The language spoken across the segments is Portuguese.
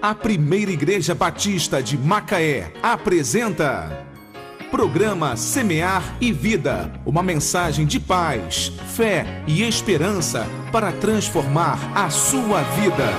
A Primeira Igreja Batista de Macaé apresenta Programa Semear e Vida, uma mensagem de paz, fé e esperança para transformar a sua vida.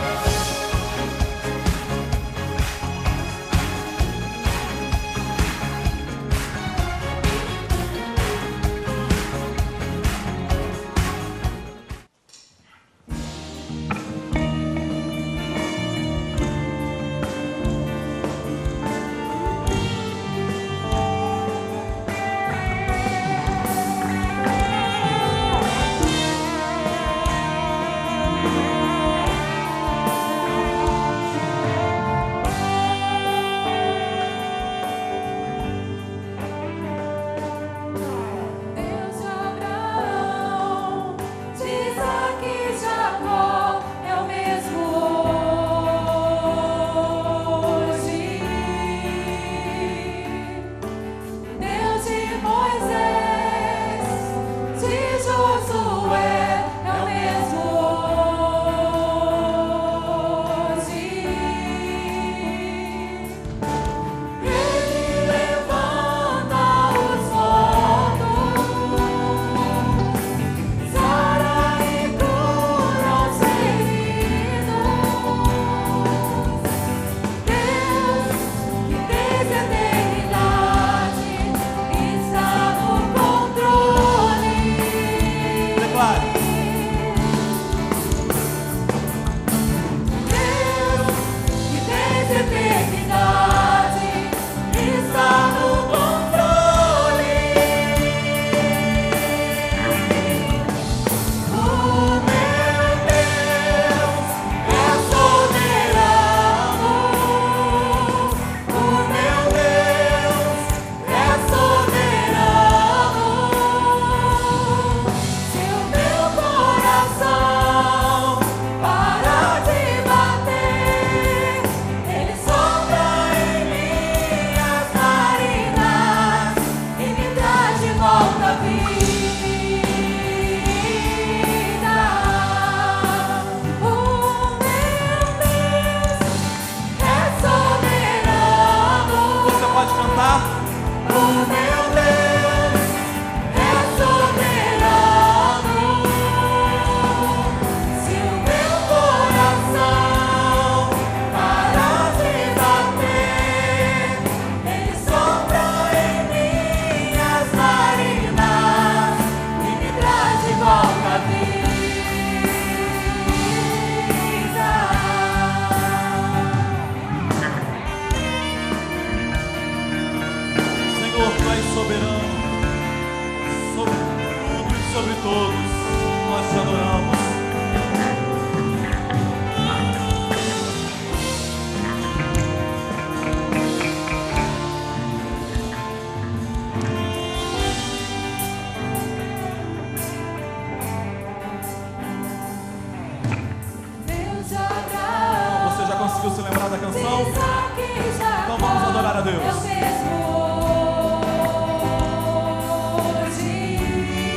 Se lembrar da canção? Então vamos adorar a Deus.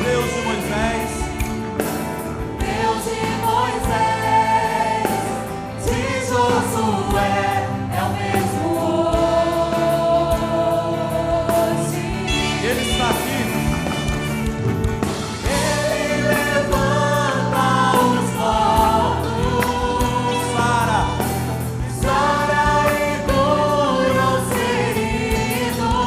Deus de Moisés, de Josué, é o mesmo hoje. Ele está aqui. Ele levanta os mortos, Sara e cura os feridos.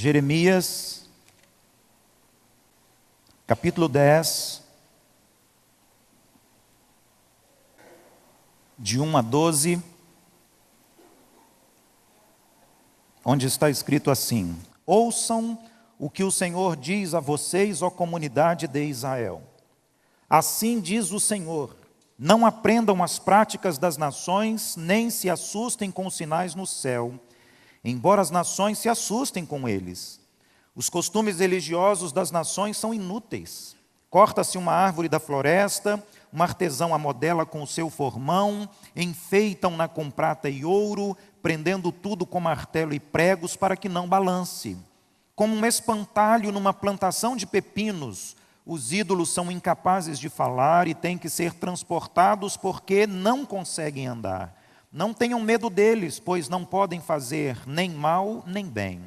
Jeremias, capítulo 10, de 1 a 12, onde está escrito assim: ouçam o que o Senhor diz a vocês, ó comunidade de Israel. Assim diz o Senhor: não aprendam as práticas das nações, nem se assustem com os sinais no céu, embora as nações se assustem com eles. Os costumes religiosos das nações são inúteis. Corta-se uma árvore da floresta, um artesão a modela com o seu formão, enfeitam-na com prata e ouro, prendendo tudo com martelo e pregos para que não balance. Como um espantalho numa plantação de pepinos, os ídolos são incapazes de falar e têm que ser transportados porque não conseguem andar. Não tenham medo deles, pois não podem fazer nem mal nem bem.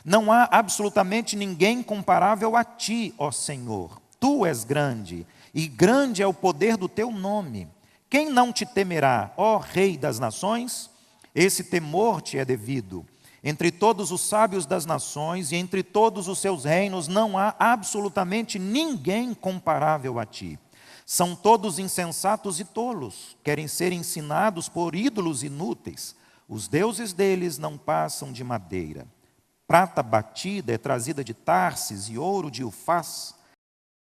Não há absolutamente ninguém comparável a ti, ó Senhor. Tu és grande, e grande é o poder do teu nome. Quem não te temerá, ó Rei das nações? Esse temor te é devido. Entre todos os sábios das nações e entre todos os seus reinos não há absolutamente ninguém comparável a ti. São todos insensatos e tolos, querem ser ensinados por ídolos inúteis. Os deuses deles não passam de madeira. Prata batida é trazida de Tarsis e ouro de Ufaz.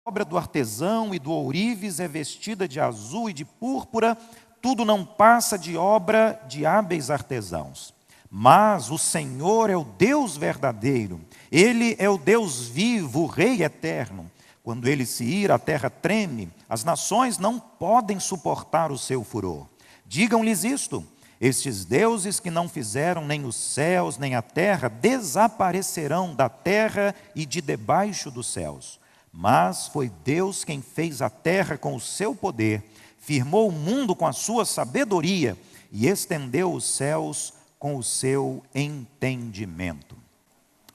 A obra do artesão e do ourives é vestida de azul e de púrpura. Tudo não passa de obra de hábeis artesãos. Mas o Senhor é o Deus verdadeiro, Ele é o Deus vivo, o Rei eterno. Quando Ele se ira, a terra treme, as nações não podem suportar o seu furor. Digam-lhes isto: estes deuses que não fizeram nem os céus nem a terra, desaparecerão da terra e de debaixo dos céus. Mas foi Deus quem fez a terra com o seu poder, firmou o mundo com a sua sabedoria e estendeu os céus com o seu entendimento.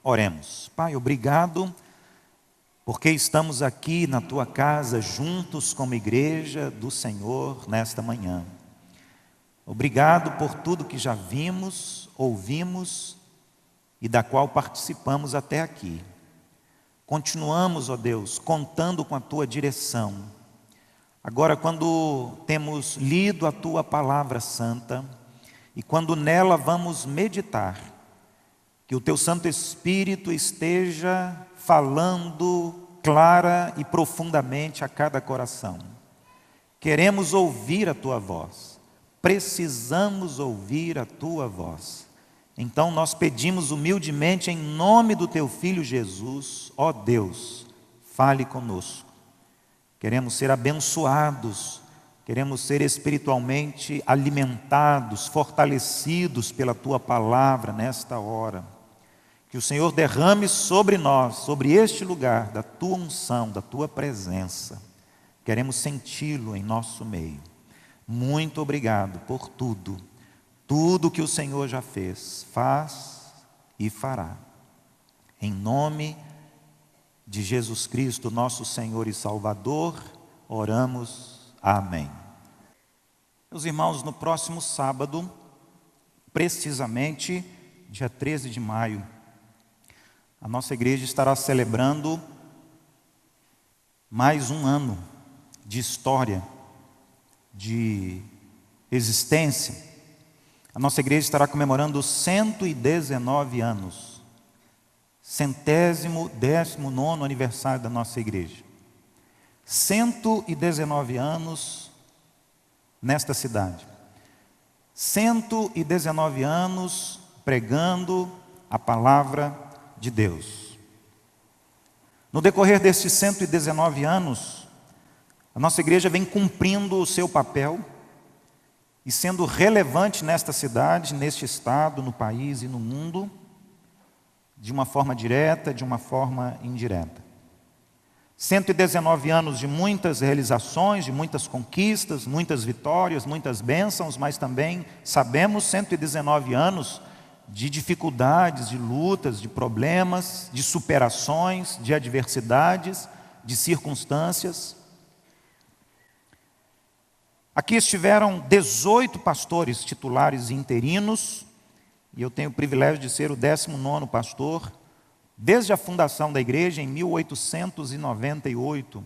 Oremos. Pai, obrigado, porque estamos aqui na Tua casa, juntos como igreja do Senhor, nesta manhã. Obrigado por tudo que já vimos, ouvimos e da qual participamos até aqui. Continuamos, ó Deus, contando com a Tua direção. Agora, quando temos lido a Tua palavra santa, e quando nela vamos meditar, que o Teu Santo Espírito esteja falando clara e profundamente a cada coração. Queremos ouvir a Tua voz, precisamos ouvir a Tua voz. Então nós pedimos humildemente em nome do Teu Filho Jesus, ó Deus, fale conosco. Queremos ser abençoados, queremos ser espiritualmente alimentados, fortalecidos pela Tua palavra nesta hora. Que o Senhor derrame sobre nós, sobre este lugar, da Tua unção, da Tua presença. Queremos senti-lo em nosso meio. Muito obrigado por tudo. Tudo que o Senhor já fez, faz e fará. Em nome de Jesus Cristo, nosso Senhor e Salvador, oramos. Amém. Meus irmãos, no próximo sábado, precisamente dia 13 de maio, a nossa igreja estará celebrando mais um ano de história, de existência. A nossa igreja estará comemorando 119 anos, 119º aniversário da nossa igreja. 119 anos nesta cidade. 119 anos pregando a palavra de Deus. No decorrer desses 119 anos, a nossa igreja vem cumprindo o seu papel e sendo relevante nesta cidade, neste estado, no país e no mundo, de uma forma direta, de uma forma indireta. 119 anos de muitas realizações, de muitas conquistas, muitas vitórias, muitas bênçãos, mas também sabemos 119 anos de dificuldades, de lutas, de problemas, de superações, de adversidades, de circunstâncias. Aqui estiveram 18 pastores titulares e interinos, e eu tenho o privilégio de ser o 19º pastor desde a fundação da igreja em 1898,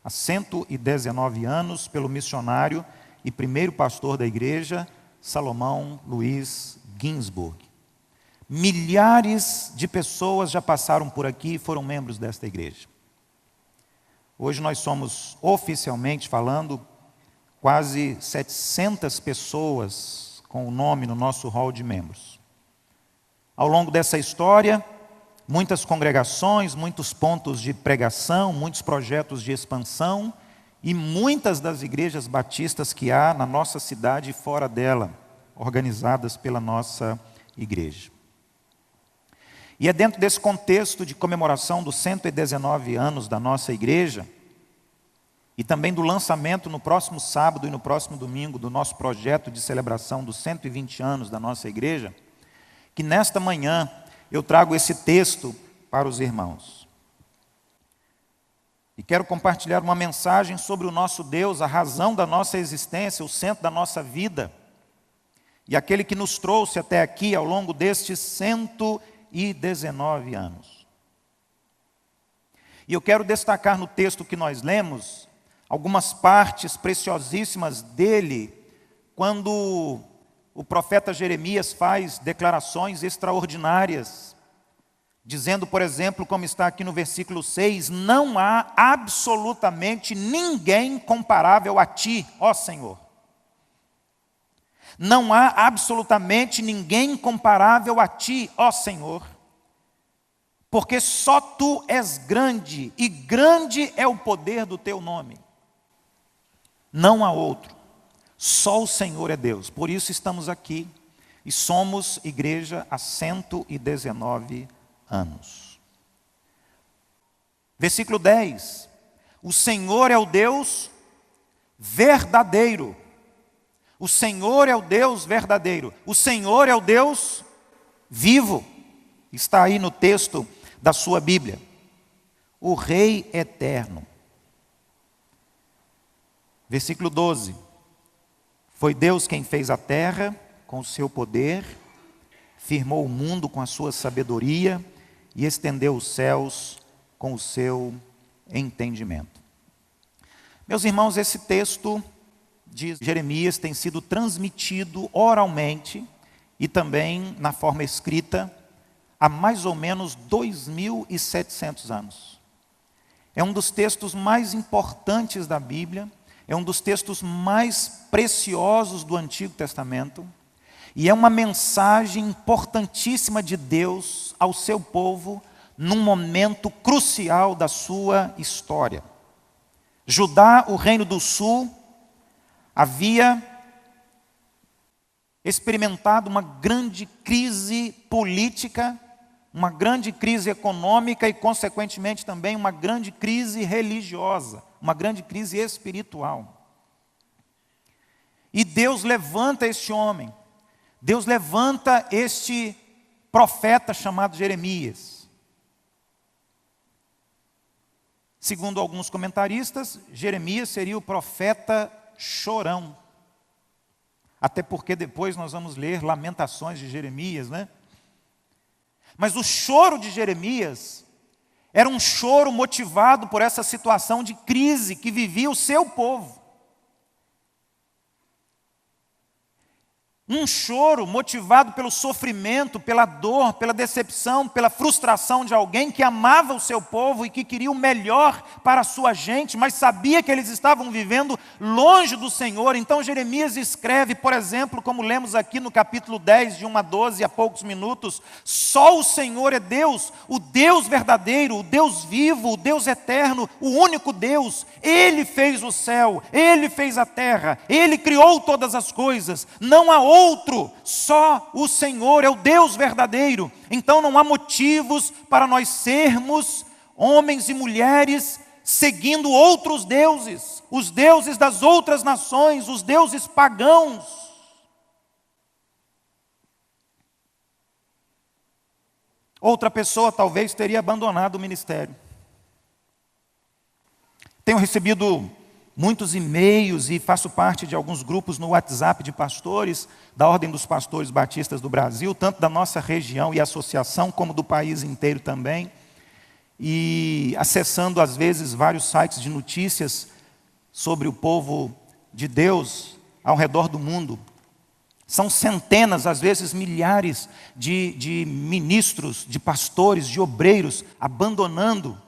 há 119 anos, pelo missionário e primeiro pastor da igreja, Salomão Luiz Ginsburg. Milhares de pessoas já passaram por aqui e foram membros desta igreja. Hoje nós somos, oficialmente falando, quase 700 pessoas com o nome no nosso hall de membros. Ao longo dessa história, muitas congregações, muitos pontos de pregação, muitos projetos de expansão e muitas das igrejas batistas que há na nossa cidade e fora dela, organizadas pela nossa igreja. E é dentro desse contexto de comemoração dos 119 anos da nossa igreja, e também do lançamento no próximo sábado e no próximo domingo do nosso projeto de celebração dos 120 anos da nossa igreja, que nesta manhã eu trago esse texto para os irmãos. E quero compartilhar uma mensagem sobre o nosso Deus, a razão da nossa existência, o centro da nossa vida, e aquele que nos trouxe até aqui ao longo destes 119 anos. E eu quero destacar no texto que nós lemos algumas partes preciosíssimas dele, quando o profeta Jeremias faz declarações extraordinárias, dizendo, por exemplo, como está aqui no versículo 6, não há absolutamente ninguém comparável a ti, ó Senhor. Não há absolutamente ninguém comparável a ti, ó Senhor, porque só tu és grande, e grande é o poder do teu nome. Não há outro, só o Senhor é Deus. Por isso estamos aqui e somos igreja há 119 anos. Versículo 10, o Senhor é o Deus verdadeiro. O Senhor é o Deus verdadeiro. O Senhor é o Deus vivo. Está aí no texto da sua Bíblia. O Rei eterno. Versículo 12. Foi Deus quem fez a terra com o seu poder, firmou o mundo com a sua sabedoria e estendeu os céus com o seu entendimento. Meus irmãos, esse texto de Jeremias tem sido transmitido oralmente e também na forma escrita há mais ou menos 2.700 anos. É um dos textos mais importantes da Bíblia, é um dos textos mais preciosos do Antigo Testamento, e é uma mensagem importantíssima de Deus ao seu povo num momento crucial da sua história. Judá, o reino do sul, havia experimentado uma grande crise política, uma grande crise econômica e, consequentemente, também uma grande crise religiosa, uma grande crise espiritual. E Deus levanta este homem, Deus levanta este profeta chamado Jeremias. Segundo alguns comentaristas, Jeremias seria o profeta chorão. Até porque depois nós vamos ler Lamentações de Jeremias, né? Mas o choro de Jeremias era um choro motivado por essa situação de crise que vivia o seu povo. Um choro motivado pelo sofrimento, pela dor, pela decepção, pela frustração de alguém que amava o seu povo e que queria o melhor para a sua gente, mas sabia que eles estavam vivendo longe do Senhor. Então Jeremias escreve, por exemplo, como lemos aqui no capítulo 10, de 1 a 12, há poucos minutos, só o Senhor é Deus, o Deus verdadeiro, o Deus vivo, o Deus eterno, o único Deus. Ele fez o céu, Ele fez a terra, Ele criou todas as coisas, não há outro, só o Senhor é o Deus verdadeiro. Então não há motivos para nós sermos homens e mulheres seguindo outros deuses, os deuses das outras nações, os deuses pagãos. Outra pessoa talvez teria abandonado o ministério. Tenho recebido muitos e-mails e faço parte de alguns grupos no WhatsApp de pastores, da Ordem dos Pastores Batistas do Brasil, tanto da nossa região e associação, como do país inteiro também, e acessando às vezes vários sites de notícias sobre o povo de Deus ao redor do mundo. São centenas, às vezes milhares de ministros, de pastores, de obreiros abandonando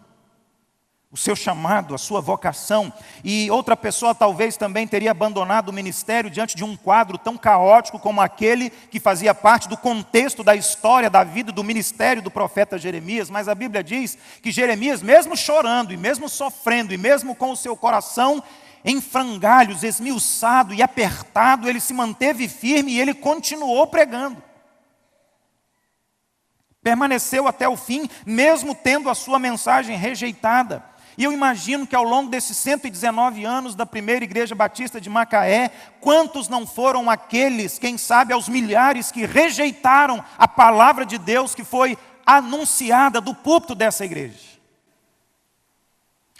o seu chamado, a sua vocação. E outra pessoa talvez também teria abandonado o ministério diante de um quadro tão caótico como aquele que fazia parte do contexto da história, da vida, do ministério do profeta Jeremias. Mas a Bíblia diz que Jeremias, mesmo chorando, e mesmo sofrendo, e mesmo com o seu coração em frangalhos, esmiuçado e apertado, ele se manteve firme e ele continuou pregando. Permaneceu até o fim, mesmo tendo a sua mensagem rejeitada. E eu imagino que ao longo desses 119 anos da primeira igreja batista de Macaé, quantos não foram aqueles, quem sabe aos milhares, que rejeitaram a palavra de Deus que foi anunciada do púlpito dessa igreja.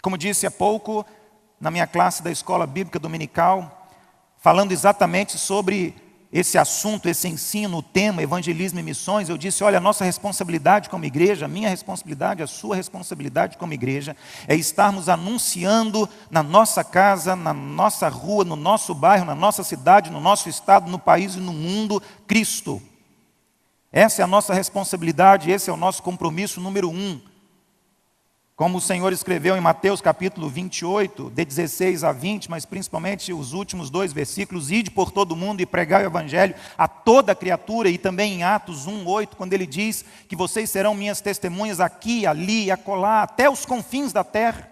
Como disse há pouco, na minha classe da escola bíblica dominical, falando exatamente sobre esse assunto, esse ensino, o tema, evangelismo e missões, eu disse, olha, a nossa responsabilidade como igreja, a minha responsabilidade, a sua responsabilidade como igreja, é estarmos anunciando na nossa casa, na nossa rua, no nosso bairro, na nossa cidade, no nosso estado, no país e no mundo, Cristo. Essa é a nossa responsabilidade, esse é o nosso compromisso número 1. Como o Senhor escreveu em Mateus capítulo 28, de 16 a 20, mas principalmente os últimos 2 versículos, ide por todo mundo e pregai o evangelho a toda criatura, e também em Atos 1:8, quando ele diz que vocês serão minhas testemunhas aqui, ali, acolá, até os confins da terra.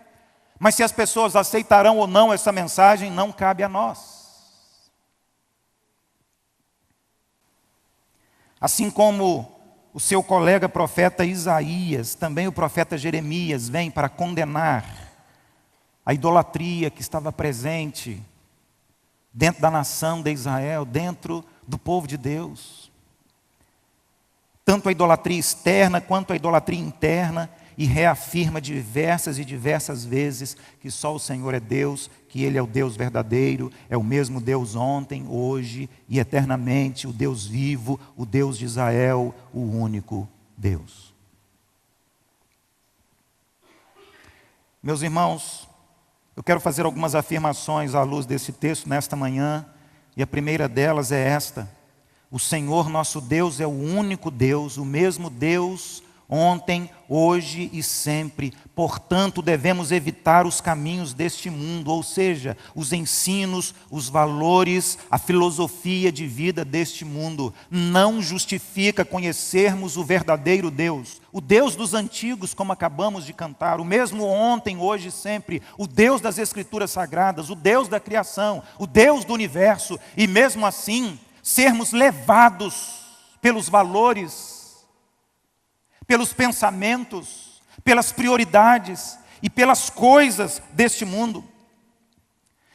Mas se as pessoas aceitarão ou não essa mensagem, não cabe a nós. Assim como o seu colega profeta Isaías, também o profeta Jeremias, vem para condenar a idolatria que estava presente dentro da nação de Israel, dentro do povo de Deus. Tanto a idolatria externa quanto a idolatria interna, e reafirma diversas e diversas vezes que só o Senhor é Deus, que Ele é o Deus verdadeiro, é o mesmo Deus ontem, hoje e eternamente, o Deus vivo, o Deus de Israel, o único Deus. Meus irmãos, eu quero fazer algumas afirmações à luz desse texto nesta manhã, e a primeira delas é esta: o Senhor nosso Deus é o único Deus, o mesmo Deus ontem, hoje e sempre. Portanto, devemos evitar os caminhos deste mundo, ou seja, os ensinos, os valores, a filosofia de vida deste mundo. Não justifica conhecermos o verdadeiro Deus, o Deus dos antigos, como acabamos de cantar, o mesmo ontem, hoje e sempre, o Deus das Escrituras Sagradas, o Deus da criação, o Deus do universo, e mesmo assim, sermos levados pelos valores, pelos pensamentos, pelas prioridades e pelas coisas deste mundo.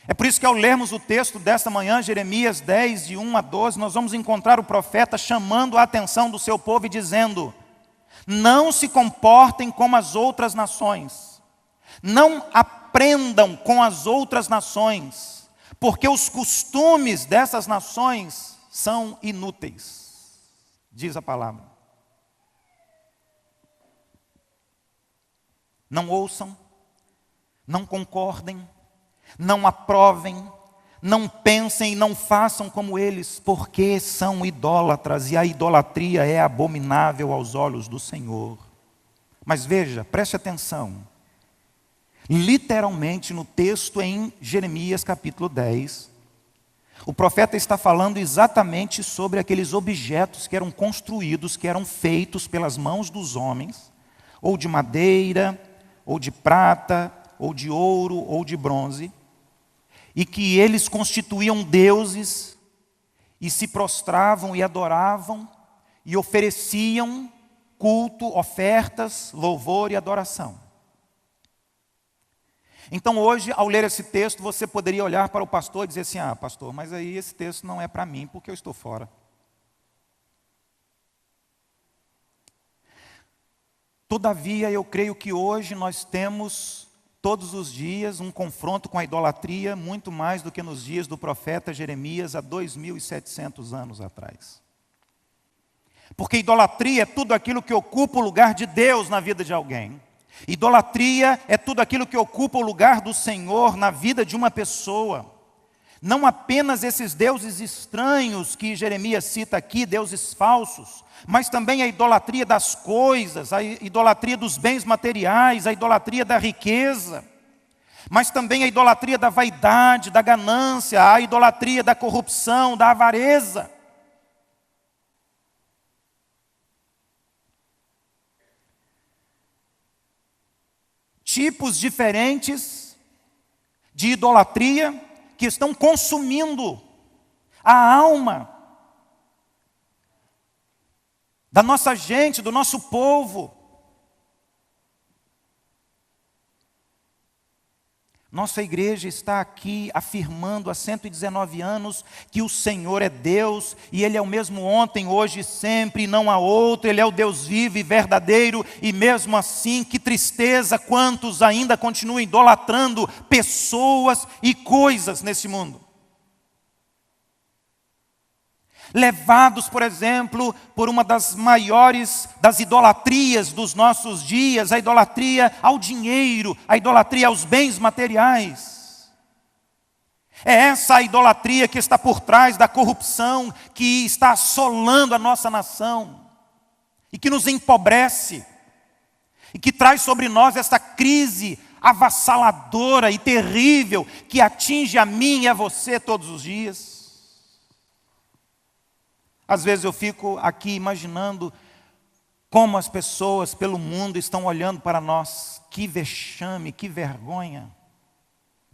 É por isso que ao lermos o texto desta manhã, Jeremias 10, de 1 a 12, nós vamos encontrar o profeta chamando a atenção do seu povo e dizendo: não se comportem como as outras nações, não aprendam com as outras nações, porque os costumes dessas nações são inúteis, diz a palavra. Não ouçam, não concordem, não aprovem, não pensem e não façam como eles, porque são idólatras, e a idolatria é abominável aos olhos do Senhor. Mas veja, preste atenção, literalmente no texto em Jeremias capítulo 10, o profeta está falando exatamente sobre aqueles objetos que eram construídos, que eram feitos pelas mãos dos homens, ou de madeira, ou de prata, ou de ouro, ou de bronze, e que eles constituíam deuses, e se prostravam e adoravam, e ofereciam culto, ofertas, louvor e adoração. Então hoje, ao ler esse texto, você poderia olhar para o pastor e dizer assim: ah, pastor, mas aí esse texto não é para mim, porque eu estou fora. Todavia, eu creio que hoje nós temos todos os dias um confronto com a idolatria, muito mais do que nos dias do profeta Jeremias, há 2.700 anos atrás. Porque idolatria é tudo aquilo que ocupa o lugar de Deus na vida de alguém. Idolatria é tudo aquilo que ocupa o lugar do Senhor na vida de uma pessoa. Não apenas esses deuses estranhos que Jeremias cita aqui, deuses falsos, mas também a idolatria das coisas, a idolatria dos bens materiais, a idolatria da riqueza, mas também a idolatria da vaidade, da ganância, a idolatria da corrupção, da avareza. Tipos diferentes de idolatria que estão consumindo a alma da nossa gente, do nosso povo. Nossa igreja está aqui afirmando há 119 anos que o Senhor é Deus, e Ele é o mesmo ontem, hoje e sempre, e não há outro. Ele é o Deus vivo e verdadeiro, e mesmo assim, que tristeza quantos ainda continuam idolatrando pessoas e coisas nesse mundo. Levados, por exemplo, por uma das maiores das idolatrias dos nossos dias, a idolatria ao dinheiro, a idolatria aos bens materiais. É essa a idolatria que está por trás da corrupção que está assolando a nossa nação e que nos empobrece e que traz sobre nós essa crise avassaladora e terrível que atinge a mim e a você todos os dias. Às vezes eu fico aqui imaginando como as pessoas pelo mundo estão olhando para nós. Que vexame, que vergonha.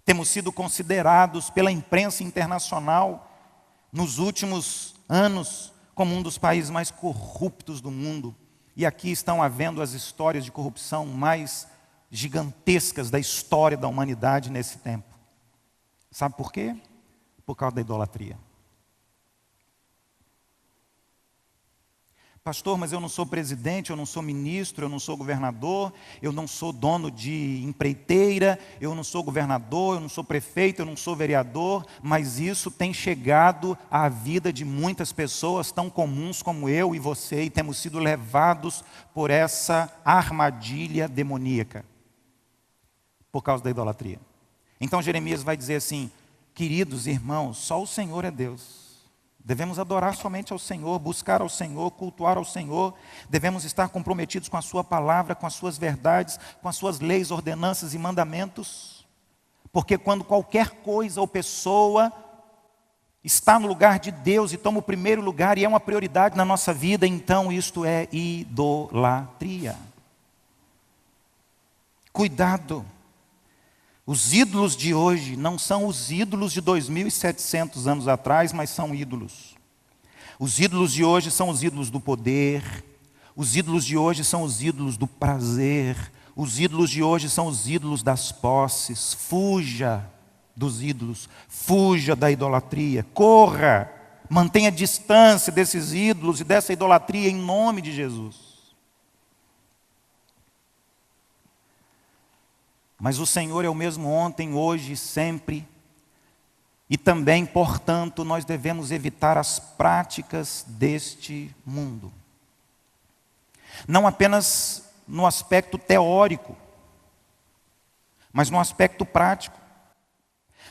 Temos sido considerados pela imprensa internacional nos últimos anos como um dos países mais corruptos do mundo. E aqui estão havendo as histórias de corrupção mais gigantescas da história da humanidade nesse tempo. Sabe por quê? Por causa da idolatria. Pastor, mas eu não sou presidente, eu não sou ministro, eu não sou governador, eu não sou dono de empreiteira, eu não sou governador, eu não sou prefeito, eu não sou vereador, mas isso tem chegado à vida de muitas pessoas tão comuns como eu e você, e temos sido levados por essa armadilha demoníaca, por causa da idolatria. Então Jeremias vai dizer assim: queridos irmãos, só o Senhor é Deus. Devemos adorar somente ao Senhor, buscar ao Senhor, cultuar ao Senhor. Devemos estar comprometidos com a sua palavra, com as suas verdades, com as suas leis, ordenanças e mandamentos. Porque quando qualquer coisa ou pessoa está no lugar de Deus e toma o primeiro lugar e é uma prioridade na nossa vida, então isto é idolatria. Cuidado. Os ídolos de hoje não são os ídolos de 2.700 anos atrás, mas são ídolos. Os ídolos de hoje são os ídolos do poder. Os ídolos de hoje são os ídolos do prazer. Os ídolos de hoje são os ídolos das posses. Fuja dos ídolos. Fuja da idolatria. Corra. Mantenha distância desses ídolos e dessa idolatria em nome de Jesus. Mas o Senhor é o mesmo ontem, hoje e sempre. E também, portanto, nós devemos evitar as práticas deste mundo. Não apenas no aspecto teórico, mas no aspecto prático.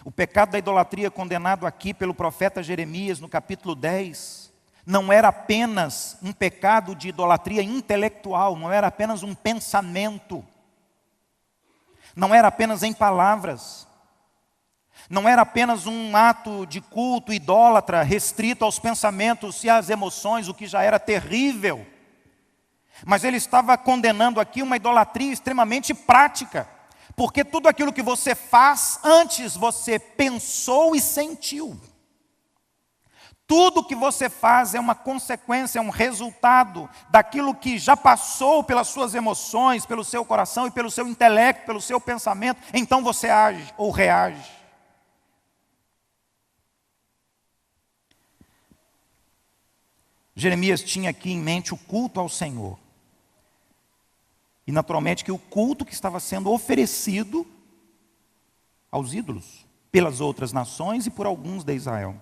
O pecado da idolatria condenado aqui pelo profeta Jeremias, no capítulo 10, não era apenas um pecado de idolatria intelectual, não era apenas um pensamento. Não era apenas em palavras, não era apenas um ato de culto idólatra restrito aos pensamentos e às emoções, o que já era terrível. Mas ele estava condenando aqui uma idolatria extremamente prática, porque tudo aquilo que você faz, antes você pensou e sentiu. Tudo que você faz é uma consequência, é um resultado daquilo que já passou pelas suas emoções, pelo seu coração e pelo seu intelecto, pelo seu pensamento. Então você age ou reage. Jeremias tinha aqui em mente o culto ao Senhor. E naturalmente que o culto que estava sendo oferecido aos ídolos, pelas outras nações e por alguns de Israel.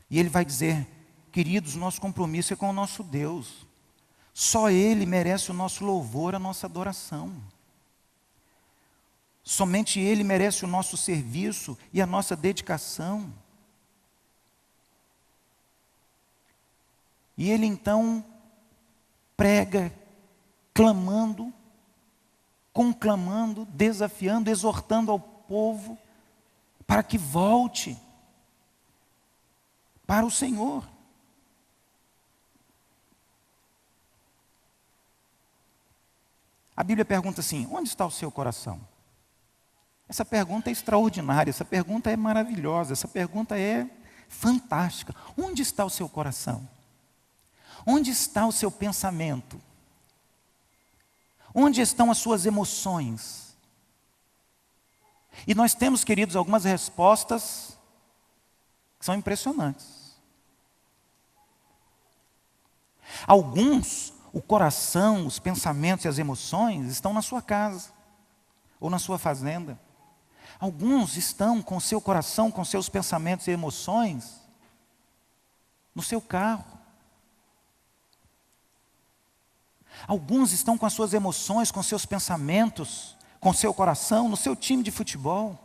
E ele vai dizer: queridos, nosso compromisso é com o nosso Deus. Só Ele merece o nosso louvor, a nossa adoração. Somente Ele merece o nosso serviço e a nossa dedicação. E ele então prega, clamando, conclamando, desafiando, exortando ao povo para que volte para o Senhor. A Bíblia pergunta assim: onde está o seu coração? Essa pergunta é extraordinária, essa pergunta é maravilhosa, essa pergunta é fantástica. Onde está o seu coração? Onde está o seu pensamento? Onde estão as suas emoções? E nós temos, queridos, algumas respostas que são impressionantes. Alguns, o coração, os pensamentos e as emoções estão na sua casa ou na sua fazenda. Alguns estão com o seu coração, com seus pensamentos e emoções no seu carro. Alguns estão com as suas emoções, com seus pensamentos, com seu coração no seu time de futebol.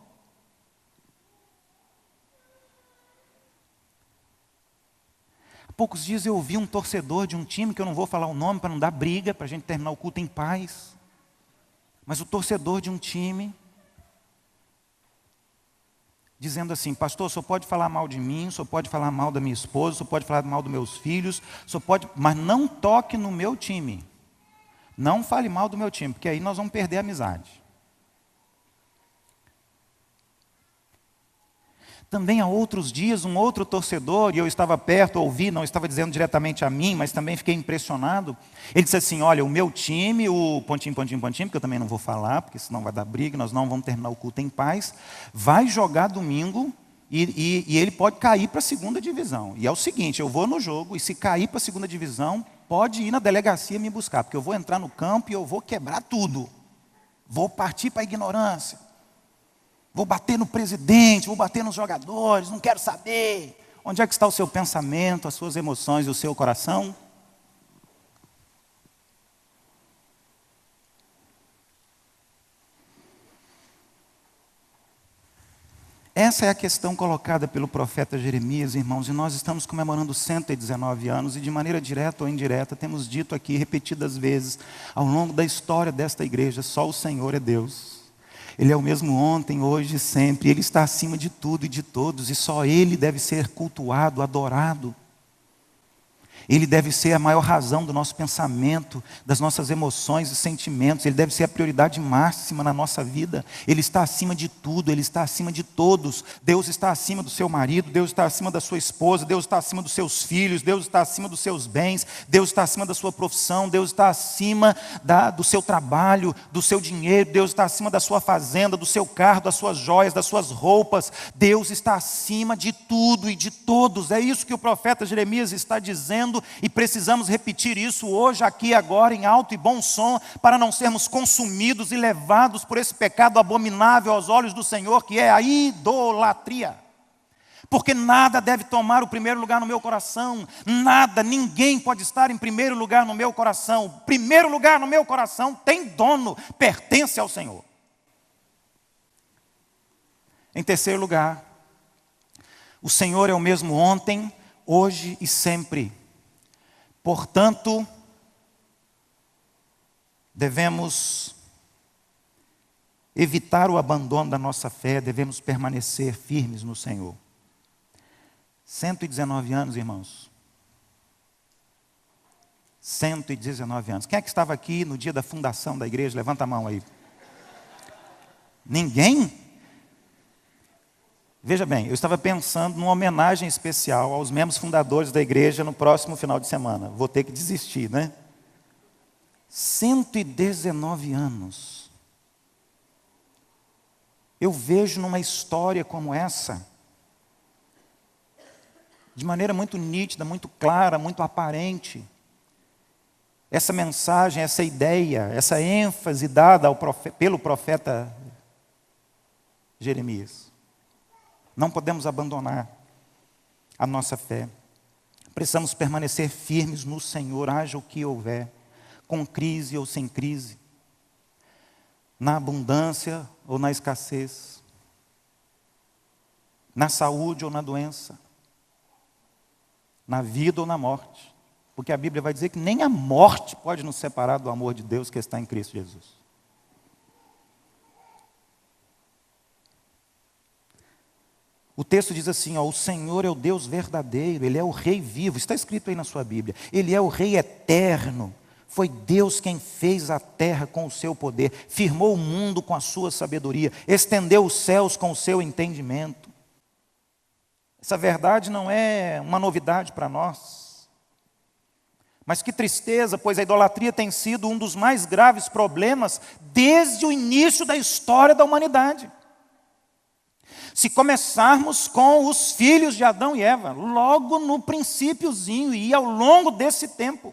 Há poucos dias eu ouvi um torcedor de um time, que eu não vou falar o nome para não dar briga, para a gente terminar o culto em paz. Mas o torcedor de um time dizendo assim: pastor, o senhor pode falar mal de mim, o senhor pode falar mal da minha esposa, o senhor pode falar mal dos meus filhos, o senhor pode, mas não toque no meu time. Não fale mal do meu time, porque aí nós vamos perder a amizade. Também há outros dias, um outro torcedor, e eu estava perto, ouvi, não estava dizendo diretamente a mim, mas também fiquei impressionado. Ele disse assim: olha, o meu time, o pontinho, pontinho, pontinho, que eu também não vou falar, porque senão vai dar briga, nós não vamos terminar o culto em paz, vai jogar domingo e ele pode cair para a segunda divisão. E é o seguinte: eu vou no jogo, e se cair para a segunda divisão, pode ir na delegacia me buscar, porque eu vou entrar no campo e eu vou quebrar tudo. Vou partir para a ignorância. Vou bater no presidente, vou bater nos jogadores, não quero saber. Onde é que está o seu pensamento, as suas emoções e o seu coração? Essa é a questão colocada pelo profeta Jeremias, irmãos, e nós estamos comemorando 119 anos, e de maneira direta ou indireta, temos dito aqui repetidas vezes, ao longo da história desta igreja: só o Senhor é Deus. Ele é o mesmo ontem, hoje e sempre. Ele está acima de tudo e de todos, e só Ele deve ser cultuado, adorado. Ele deve ser a maior razão do nosso pensamento, das nossas emoções e sentimentos. Ele deve ser a prioridade máxima na nossa vida. Ele está acima de tudo, Ele está acima de todos. Deus está acima do seu marido, Deus está acima da sua esposa, Deus está acima dos seus filhos, Deus está acima dos seus bens, Deus está acima da sua profissão, Deus está acima do seu trabalho, do seu dinheiro, Deus está acima da sua fazenda, do seu carro, das suas joias, das suas roupas. Deus está acima de tudo e de todos. É isso que o profeta Jeremias está dizendo. E precisamos repetir isso hoje, aqui, agora, em alto e bom som, para não sermos consumidos e levados por esse pecado abominável aos olhos do Senhor, que é a idolatria. Porque nada deve tomar o primeiro lugar no meu coração, nada, ninguém pode estar em primeiro lugar no meu coração. O primeiro lugar no meu coração tem dono, pertence ao Senhor. Em terceiro lugar, o Senhor é o mesmo ontem, hoje e sempre. Portanto, devemos evitar o abandono da nossa fé, devemos permanecer firmes no Senhor. 119 anos, irmãos. 119 anos. Quem é que estava aqui no dia da fundação da igreja? Levanta a mão aí. Ninguém? Veja bem, eu estava pensando numa homenagem especial aos membros fundadores da igreja no próximo final de semana. Vou ter que desistir, né? 119 anos. Eu vejo numa história como essa, de maneira muito nítida, muito clara, muito aparente, essa mensagem, essa ideia, essa ênfase dada pelo profeta Jeremias. Não podemos abandonar a nossa fé. Precisamos permanecer firmes no Senhor, haja o que houver, com crise ou sem crise, na abundância ou na escassez, na saúde ou na doença, na vida ou na morte. Porque a Bíblia vai dizer que nem a morte pode nos separar do amor de Deus que está em Cristo Jesus. O texto diz assim, ó, o Senhor é o Deus verdadeiro, Ele é o Rei vivo, está escrito aí na sua Bíblia. Ele é o Rei eterno, foi Deus quem fez a terra com o seu poder, firmou o mundo com a sua sabedoria, estendeu os céus com o seu entendimento. Essa verdade não é uma novidade para nós. Mas que tristeza, pois a idolatria tem sido um dos mais graves problemas desde o início da história da humanidade. Se começarmos com os filhos de Adão e Eva, logo no princípiozinho e ao longo desse tempo.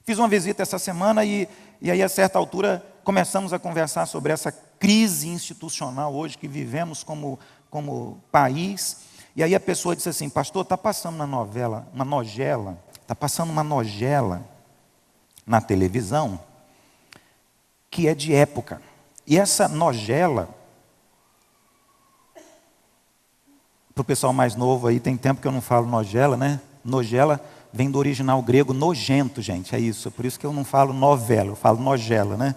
Fiz uma visita essa semana e aí a certa altura começamos a conversar sobre essa crise institucional hoje que vivemos como país. E aí a pessoa disse assim, pastor, está passando uma novela na televisão que é de época. E essa novela, para o pessoal mais novo aí, tem tempo que eu não falo novela, né? Novela vem do original grego nojento, gente, é isso. Por isso que eu não falo novela, eu falo novela, né?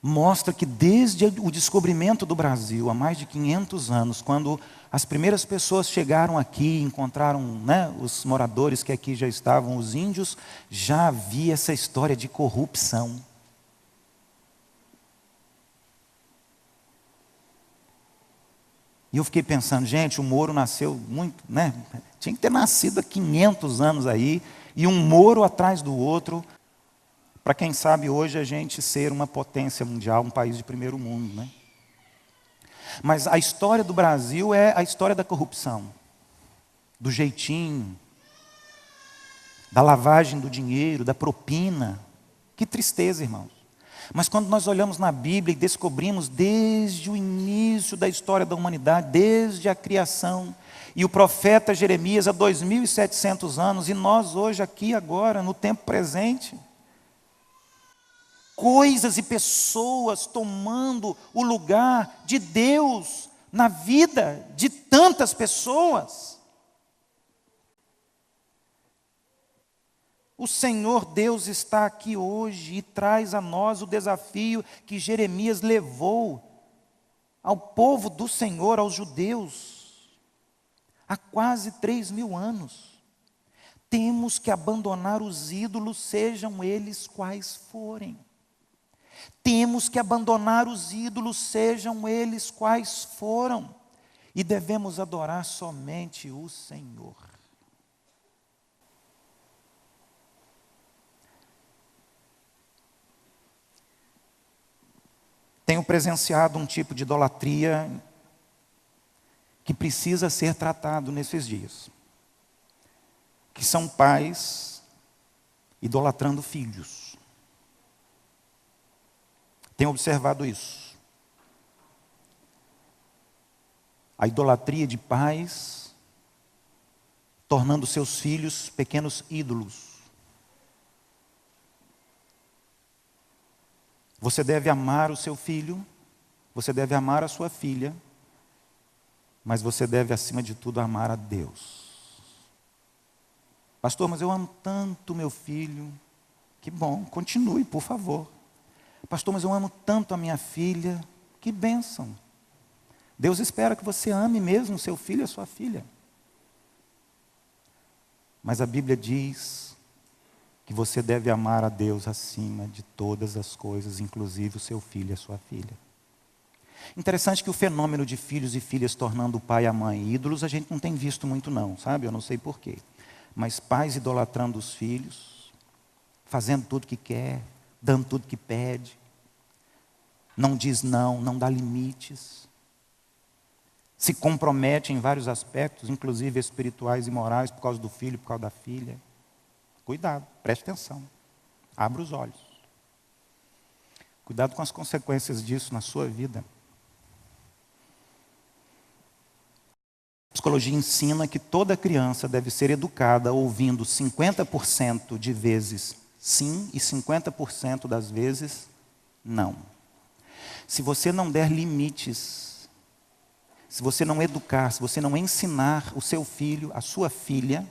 Mostra que desde o descobrimento do Brasil, há mais de 500 anos, quando as primeiras pessoas chegaram aqui, encontraram, né, os moradores que aqui já estavam, os índios, já havia essa história de corrupção. E eu fiquei pensando, gente, o Moro nasceu muito, né? Tinha que ter nascido há 500 anos aí, e um Moro atrás do outro, para quem sabe hoje a gente ser uma potência mundial, um país de primeiro mundo, né? Mas a história do Brasil é a história da corrupção, do jeitinho, da lavagem do dinheiro, da propina. Que tristeza, irmãos. Mas quando nós olhamos na Bíblia e descobrimos desde o início da história da humanidade, desde a criação, e o profeta Jeremias há 2.700 anos, e nós hoje aqui agora, no tempo presente, coisas e pessoas tomando o lugar de Deus na vida de tantas pessoas. O Senhor Deus está aqui hoje e traz a nós o desafio que Jeremias levou ao povo do Senhor, aos judeus, há quase 3.000 anos. Temos que abandonar os ídolos, sejam eles quais forem. Temos que abandonar os ídolos, sejam eles quais foram, e devemos adorar somente o Senhor. Tenho presenciado um tipo de idolatria que precisa ser tratado nesses dias, que são pais idolatrando filhos. Tenho observado isso. A idolatria de pais tornando seus filhos pequenos ídolos. Você deve amar o seu filho, você deve amar a sua filha, mas você deve, acima de tudo, amar a Deus. Pastor, mas eu amo tanto meu filho. Que bom, continue, por favor. Pastor, mas eu amo tanto a minha filha. Que bênção. Deus espera que você ame mesmo o seu filho e a sua filha. Mas a Bíblia diz que você deve amar a Deus acima de todas as coisas, inclusive o seu filho e a sua filha. Interessante que o fenômeno de filhos e filhas tornando o pai e a mãe ídolos, a gente não tem visto muito não, sabe? Eu não sei porquê. Mas pais idolatrando os filhos, fazendo tudo que quer, dando tudo que pede, não diz não, não dá limites, se compromete em vários aspectos, inclusive espirituais e morais, por causa do filho, por causa da filha. Cuidado, preste atenção. Abra os olhos. Cuidado com as consequências disso na sua vida. A psicologia ensina que toda criança deve ser educada ouvindo 50% de vezes sim e 50% das vezes não. Se você não der limites, se você não educar, se você não ensinar o seu filho, a sua filha,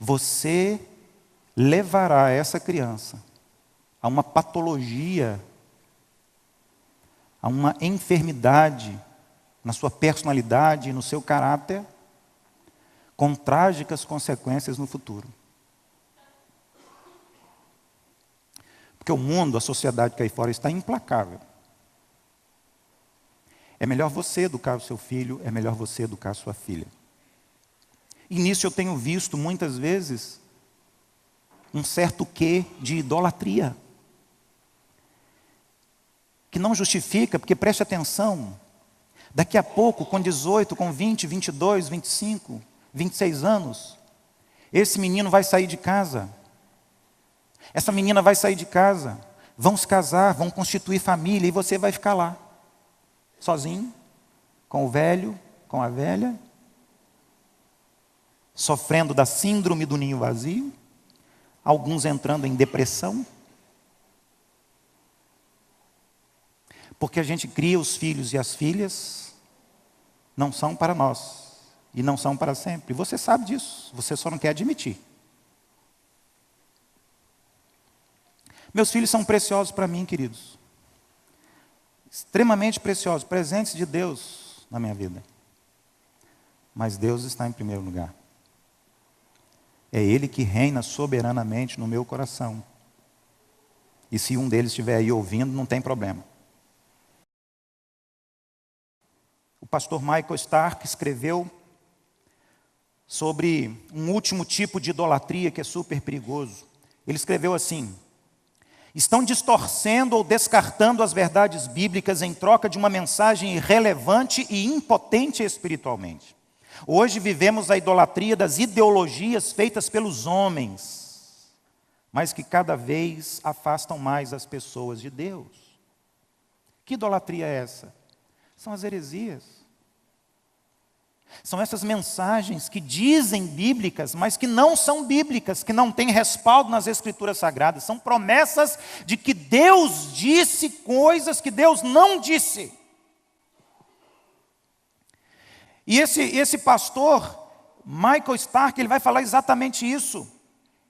você levará essa criança a uma patologia, a uma enfermidade na sua personalidade, no seu caráter, com trágicas consequências no futuro. Porque o mundo, a sociedade que aí fora está implacável. É melhor você educar o seu filho, é melhor você educar a sua filha. E nisso eu tenho visto muitas vezes um certo quê de idolatria. Que não justifica, porque preste atenção, daqui a pouco, com 18, com 20, 22, 25, 26 anos, esse menino vai sair de casa. Essa menina vai sair de casa, vão se casar, vão constituir família, e você vai ficar lá, sozinho, com o velho, com a velha, sofrendo da síndrome do ninho vazio, alguns entrando em depressão, porque a gente cria os filhos e as filhas, não são para nós, e não são para sempre. Você sabe disso, você só não quer admitir. Meus filhos são preciosos para mim, queridos. Extremamente preciosos, presentes de Deus na minha vida. Mas Deus está em primeiro lugar. É Ele que reina soberanamente no meu coração. E se um deles estiver aí ouvindo, não tem problema. O pastor Michael Stark escreveu sobre um último tipo de idolatria que é super perigoso. Ele escreveu assim: estão distorcendo ou descartando as verdades bíblicas em troca de uma mensagem irrelevante e impotente espiritualmente. Hoje vivemos a idolatria das ideologias feitas pelos homens, mas que cada vez afastam mais as pessoas de Deus. Que idolatria é essa? São as heresias. São essas mensagens que dizem bíblicas, mas que não são bíblicas, que não têm respaldo nas Escrituras Sagradas. São promessas de que Deus disse coisas que Deus não disse. E esse pastor, Michael Stark, ele vai falar exatamente isso.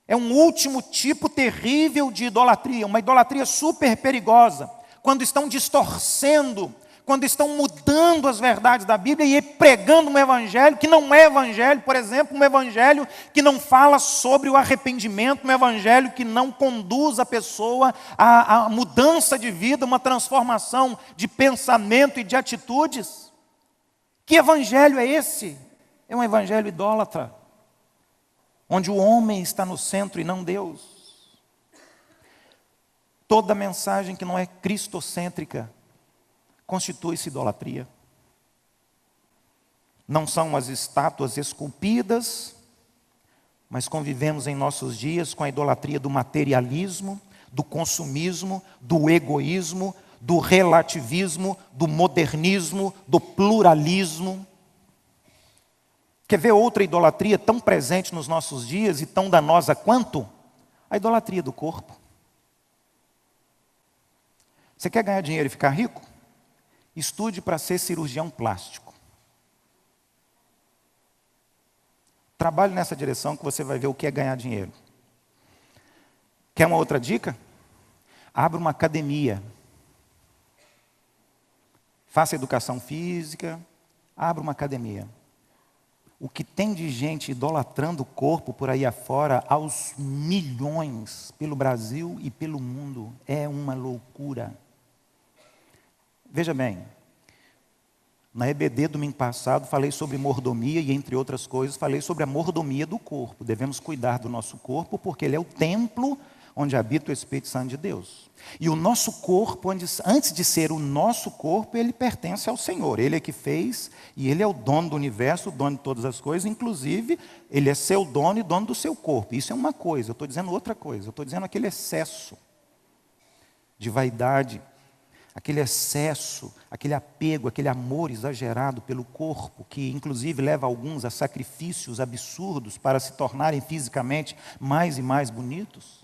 É um último tipo terrível de idolatria, uma idolatria super perigosa, quando estão distorcendo, quando estão mudando as verdades da Bíblia e pregando um evangelho que não é evangelho, por exemplo, um evangelho que não fala sobre o arrependimento, um evangelho que não conduz a pessoa à mudança de vida, uma transformação de pensamento e de atitudes. Que evangelho é esse? É um evangelho idólatra, onde o homem está no centro e não Deus. Toda mensagem que não é cristocêntrica constitui-se idolatria. Não são as estátuas esculpidas, mas convivemos em nossos dias com a idolatria do materialismo, do consumismo, do egoísmo, do relativismo, do modernismo, do pluralismo. Quer ver outra idolatria tão presente nos nossos dias e tão danosa quanto? A idolatria do corpo. Você quer ganhar dinheiro e ficar rico? Estude para ser cirurgião plástico. Trabalhe nessa direção que você vai ver o que é ganhar dinheiro. Quer uma outra dica? Abra uma academia. Faça educação física, abra uma academia. O que tem de gente idolatrando o corpo por aí afora, aos milhões, pelo Brasil e pelo mundo, é uma loucura. Veja bem, na EBD domingo passado falei sobre mordomia e, entre outras coisas, falei sobre a mordomia do corpo. Devemos cuidar do nosso corpo porque ele é o templo onde habita o Espírito Santo de Deus. E o nosso corpo, antes de ser o nosso corpo, ele pertence ao Senhor. Ele é que fez e Ele é o dono do universo, o dono de todas as coisas. Inclusive, Ele é seu dono e dono do seu corpo. Isso é uma coisa, eu estou dizendo outra coisa. Eu estou dizendo aquele excesso de vaidade, aquele excesso, aquele apego, aquele amor exagerado pelo corpo, que inclusive leva alguns a sacrifícios absurdos para se tornarem fisicamente mais e mais bonitos.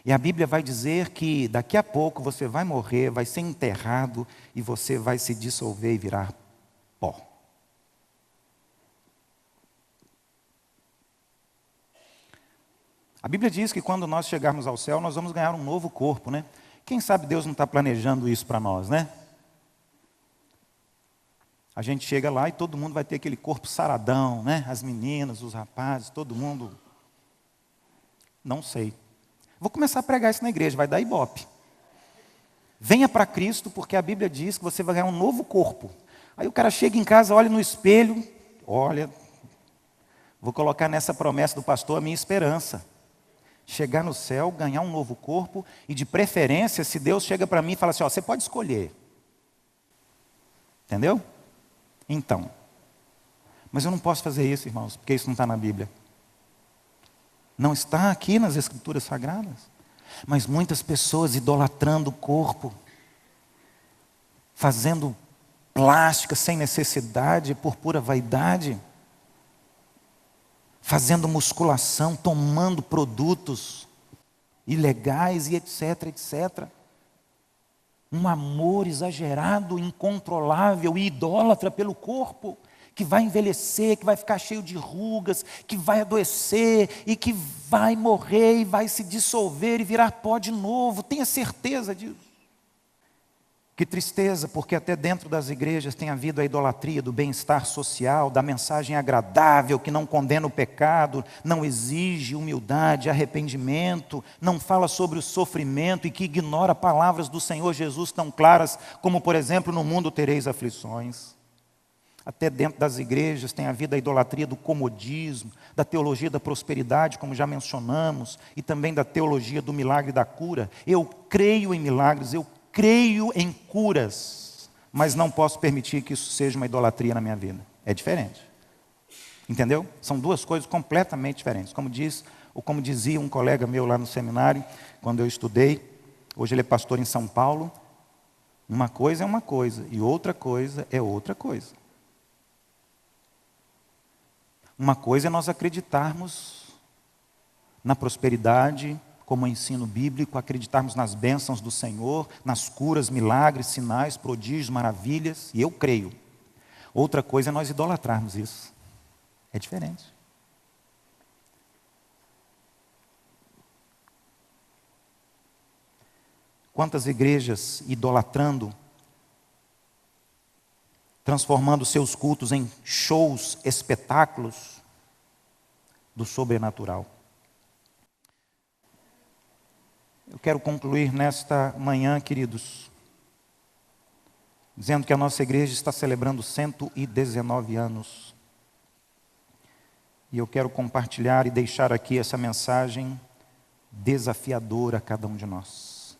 E a Bíblia vai dizer que daqui a pouco você vai morrer, vai ser enterrado e você vai se dissolver e virar pó. A Bíblia diz que quando nós chegarmos ao céu, nós vamos ganhar um novo corpo, né? Quem sabe Deus não está planejando isso para nós, né? A gente chega lá e todo mundo vai ter aquele corpo saradão, né? As meninas, os rapazes, todo mundo. Não sei. Vou começar a pregar isso na igreja, vai dar ibope. Venha para Cristo, porque a Bíblia diz que você vai ganhar um novo corpo. Aí o cara chega em casa, olha no espelho, olha, vou colocar nessa promessa do pastor a minha esperança. Chegar no céu, ganhar um novo corpo, e de preferência, se Deus chega para mim e fala assim, ó, você pode escolher. Entendeu? Então. Mas eu não posso fazer isso, irmãos, porque isso não está na Bíblia. Não está aqui nas Escrituras Sagradas. Mas muitas pessoas idolatrando o corpo, fazendo plástica sem necessidade, por pura vaidade, fazendo musculação, tomando produtos ilegais e etc, etc. Um amor exagerado, incontrolável e idólatra pelo corpo, que vai envelhecer, que vai ficar cheio de rugas, que vai adoecer e que vai morrer e vai se dissolver e virar pó de novo. Tenha certeza disso. Que tristeza, porque até dentro das igrejas tem havido a idolatria do bem-estar social, da mensagem agradável que não condena o pecado, não exige humildade, arrependimento, não fala sobre o sofrimento e que ignora palavras do Senhor Jesus tão claras como, por exemplo, no mundo tereis aflições. Até dentro das igrejas tem havido a idolatria do comodismo, da teologia da prosperidade, como já mencionamos, e também da teologia do milagre e da cura. Eu creio em milagres, eu creio em curas, mas não posso permitir que isso seja uma idolatria na minha vida. É diferente. Entendeu? São duas coisas completamente diferentes. Como dizia um colega meu lá no seminário, quando eu estudei, hoje ele é pastor em São Paulo, uma coisa é uma coisa e outra coisa é outra coisa. Uma coisa é nós acreditarmos na prosperidade, como ensino bíblico, acreditarmos nas bênçãos do Senhor, nas curas, milagres, sinais, prodígios, maravilhas, e eu creio. Outra coisa é nós idolatrarmos isso. É diferente. Quantas igrejas idolatrando, transformando seus cultos em shows, espetáculos do sobrenatural. Eu quero concluir nesta manhã, queridos, dizendo que a nossa igreja está celebrando 119 anos. E eu quero compartilhar e deixar aqui essa mensagem desafiadora a cada um de nós.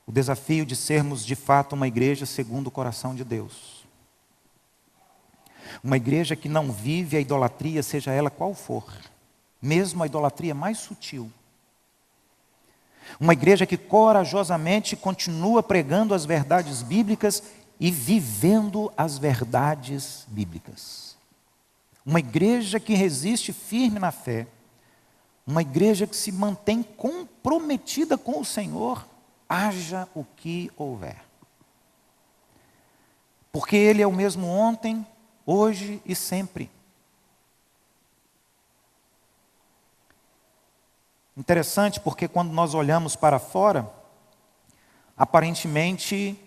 O desafio de sermos de fato uma igreja segundo o coração de Deus. Uma igreja que não vive a idolatria, seja ela qual for, mesmo a idolatria mais sutil. Uma igreja que corajosamente continua pregando as verdades bíblicas e vivendo as verdades bíblicas. Uma igreja que resiste firme na fé. Uma igreja que se mantém comprometida com o Senhor, haja o que houver. Porque Ele é o mesmo ontem, hoje e sempre. Interessante porque quando nós olhamos para fora, aparentemente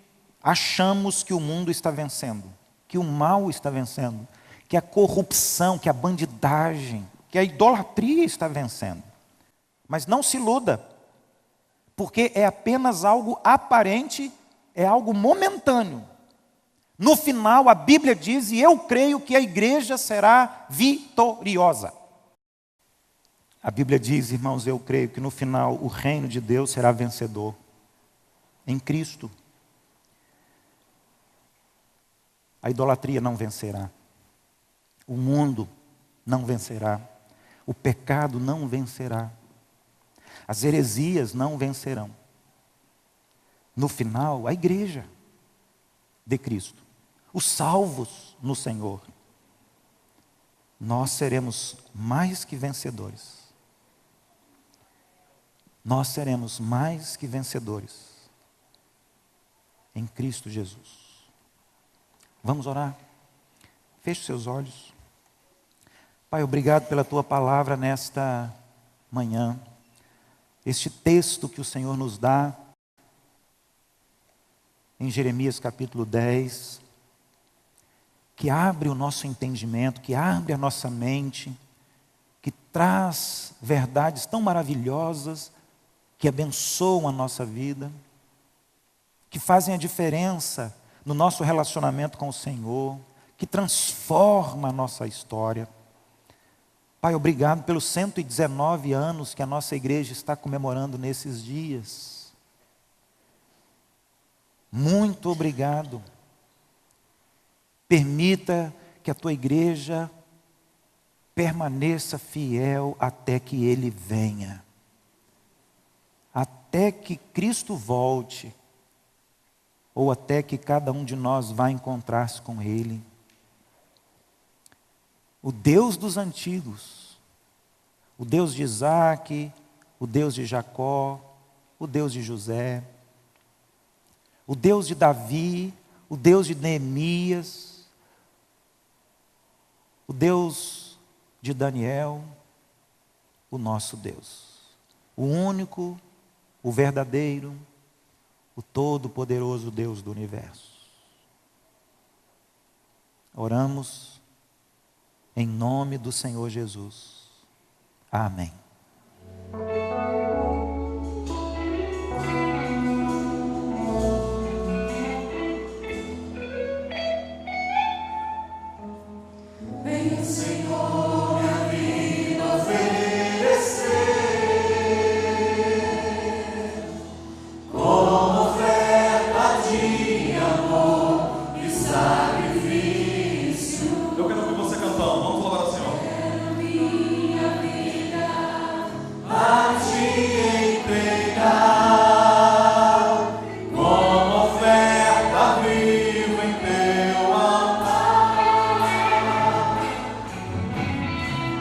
achamos que o mundo está vencendo, que o mal está vencendo, que a corrupção, que a bandidagem, que a idolatria está vencendo. Mas não se iluda, porque é apenas algo aparente, é algo momentâneo. No final, a Bíblia diz, e eu creio que a igreja será vitoriosa. A Bíblia diz, irmãos, eu creio que no final o reino de Deus será vencedor em Cristo. A idolatria não vencerá. O mundo não vencerá. O pecado não vencerá. As heresias não vencerão. No final, a igreja de Cristo, os salvos no Senhor, nós seremos mais que vencedores. Nós seremos mais que vencedores em Cristo Jesus. Vamos orar? Feche seus olhos. Pai, obrigado pela Tua palavra nesta manhã. Este texto que o Senhor nos dá em Jeremias capítulo 10, que abre o nosso entendimento, que abre a nossa mente, que traz verdades tão maravilhosas, que abençoam a nossa vida, que fazem a diferença no nosso relacionamento com o Senhor, que transforma a nossa história. Pai, obrigado pelos 119 anos que a nossa igreja está comemorando nesses dias. Muito obrigado. Permita que a tua igreja permaneça fiel até que Ele venha. Até que Cristo volte, ou até que cada um de nós vá encontrar-se com Ele. O Deus dos antigos, o Deus de Isaac, o Deus de Jacó, o Deus de José, o Deus de Davi, o Deus de Neemias, o Deus de Daniel, o nosso Deus, o único, o verdadeiro, o todo-poderoso Deus do universo. Oramos em nome do Senhor Jesus. Amém. Vem, Senhor, minha vida oferecer como oferta de amor e sacrifício. Eu quero ouvir você cantando. Vamos falar assim, ó. Quero minha vida a te entregar como oferta viva em teu altar.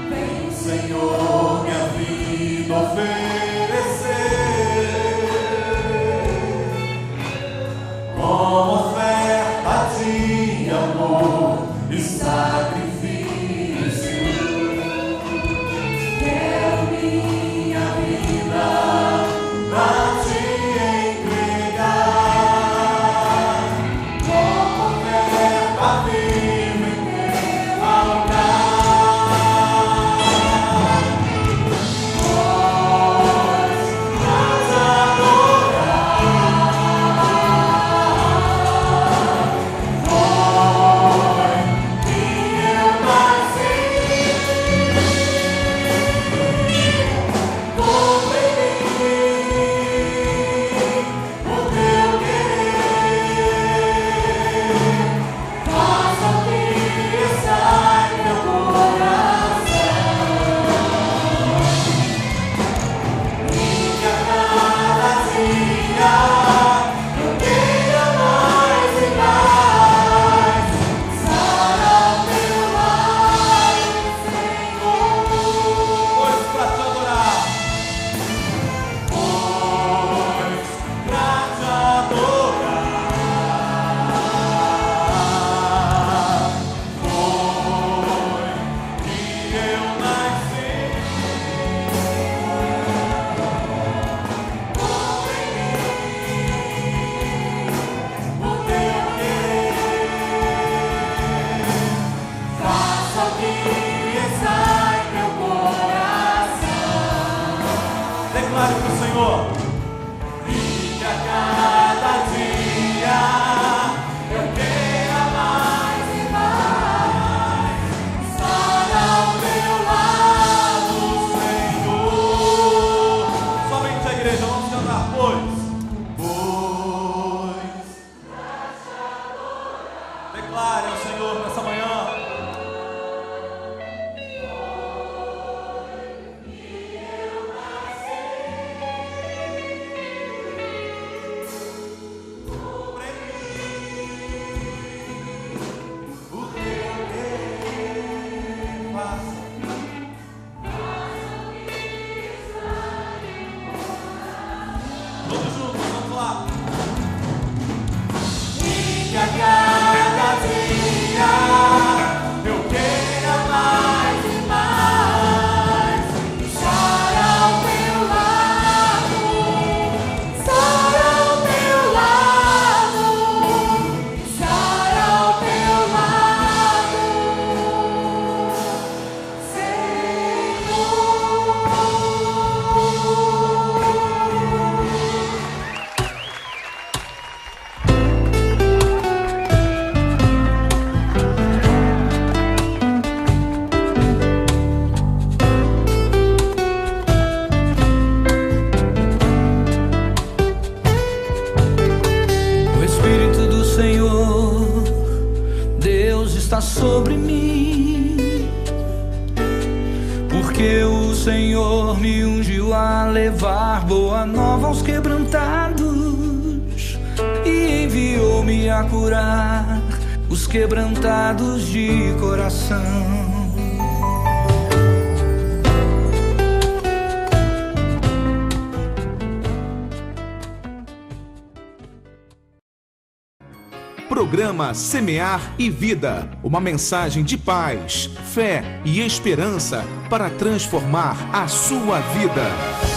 Vem, Senhor, minha vida oferecer como oferta de amor e sacrifício. Quero minha vida pra te entregar como oferta viva em teu altar. Pois pra te adorar foi que eu nasci. Cumpre em mim o teu querer. Faça o que está em meu coração. E que a cada dia eu tenha mais e mais. Estar ao teu lado, Senhor. Pois pra te adorar. Pois pra te adorar foi que eu nasci. Cumpre em mim o teu querer. Faça o que está em meu coração. Declare pro Senhor. E que a cada dia eu queira mais e mais estar ao teu lado, Senhor. sobre mim, porque o Senhor me ungiu a levar boa nova aos quebrantados e enviou-me a curar os quebrantados de coração. Programa Semear e Vida, uma mensagem de paz, fé e esperança para transformar a sua vida.